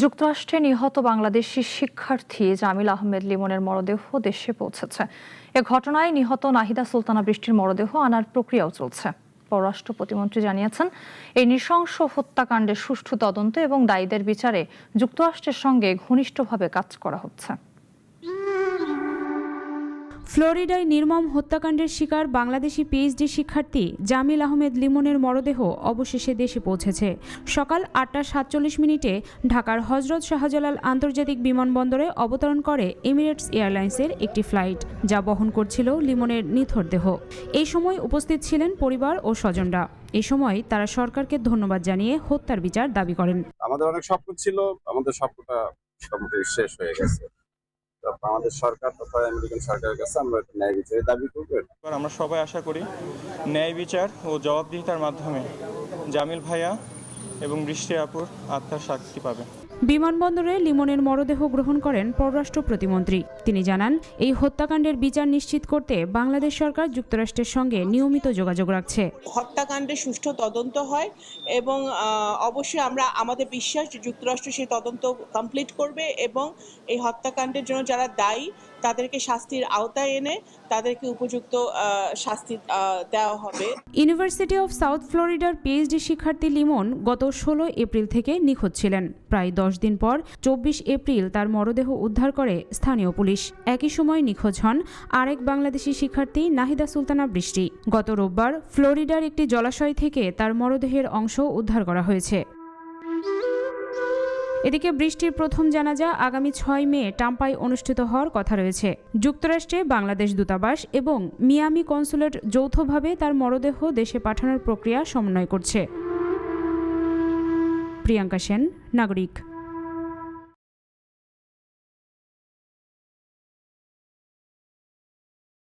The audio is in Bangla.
যুক্তরাষ্ট্রে নিহত বাংলাদেশি শিক্ষার্থী জামিল আহমেদ লিমনের মরদেহ দেশে পৌঁছেছে। এ ঘটনায় নিহত নাহিদা সুলতানা বৃষ্টির মরদেহ আনার প্রক্রিয়াও চলছে। পররাষ্ট্র প্রতিমন্ত্রী জানিয়েছেন, এই নৃশংস হত্যাকাণ্ডের সুষ্ঠু তদন্ত এবং দায়ীদের বিচারে যুক্তরাষ্ট্রের সঙ্গে ঘনিষ্ঠভাবে কাজ করা হচ্ছে। ফ্লোরিডায় নির্মম হত্যাকাণ্ডের শিকার বাংলাদেশি পিএইচডি শিক্ষার্থী জামিল আহমেদ লিমনের মরদেহ অবশেষে দেশে পৌঁছেছে। সকাল 8টা 47 ঢাকার হজরত শাহজালাল আন্তর্জাতিক বিমানবন্দরে অবতরণ করে এমিরেটস এয়ারলাইন্সের একটি ফ্লাইট, যা বহন করছিল লিমনের নিথর দেহ। এই সময় উপস্থিত ছিলেন পরিবার ও স্বজনরা। এই সময় তারা সরকারকে ধন্যবাদ জানিয়ে হত্যার বিচার দাবি করেন। আমাদের অনেক স্বপ্ন ছিল, আমাদের স্বপ্নটা মোটামুটি শেষ হয়ে গেছে। আমাদের সরকার তথা আমেরিকান সরকারের কাছে আমরা ন্যায় বিচারের দাবি করব। আমরা সবাই আশা করি ন্যায় বিচার ও জবাবদিহিতার মাধ্যমে জামিল ভাইয়া এবং বৃষ্টি আপুর আত্মার শান্তি পাবে। বিমানবন্দরে লিমনের মরদেহ গ্রহণ করেন পররাষ্ট্র প্রতিমন্ত্রী। তিনি জানান, এই হত্যাকাণ্ডের বিচার নিশ্চিত করতে বাংলাদেশ সরকার যুক্তরাষ্ট্রের সঙ্গে নিয়মিত যোগাযোগ রাখছে। হত্যাকাণ্ডের সুষ্ঠু তদন্ত হয় এবং অবশ্যই আমরা আমাদের বিশ্বাস যুক্তরাষ্ট্র সেই তদন্ত কমপ্লিট করবে এবং এই হত্যাকাণ্ডের জন্য যারা দায়ী তাদেরকে শাস্তির আওতায় এনে তাদেরকে উপযুক্ত শাস্তি দেওয়া হবে। ইউনিভার্সিটি অফ সাউথ ফ্লোরিডার পিএইচডি শিক্ষার্থী লিমন গত 16 এপ্রিল থেকে নিখোঁজ ছিলেন। প্রায় 10 দিন পর 24 এপ্রিল তার মরদেহ উদ্ধার করে স্থানীয় পুলিশ। একই সময় নিখোঁজ হন আরেক বাংলাদেশি শিক্ষার্থী নাহিদা সুলতানা বৃষ্টি। গত রোববার ফ্লোরিডার একটি জলাশয় থেকে তার মরদেহের অংশ উদ্ধার করা হয়েছে। এদিকে বৃষ্টির প্রথম জানাজা আগামী 6 মে টাম্পায় অনুষ্ঠিত হওয়ার কথা রয়েছে। যুক্তরাষ্ট্রে বাংলাদেশ দূতাবাস এবং মিয়ামি কনসুলেট যৌথভাবে তার মরদেহ দেশে পাঠানোর প্রক্রিয়া সমন্বয় করছে। প্রিয়াঙ্কা সেন, নাগরিক।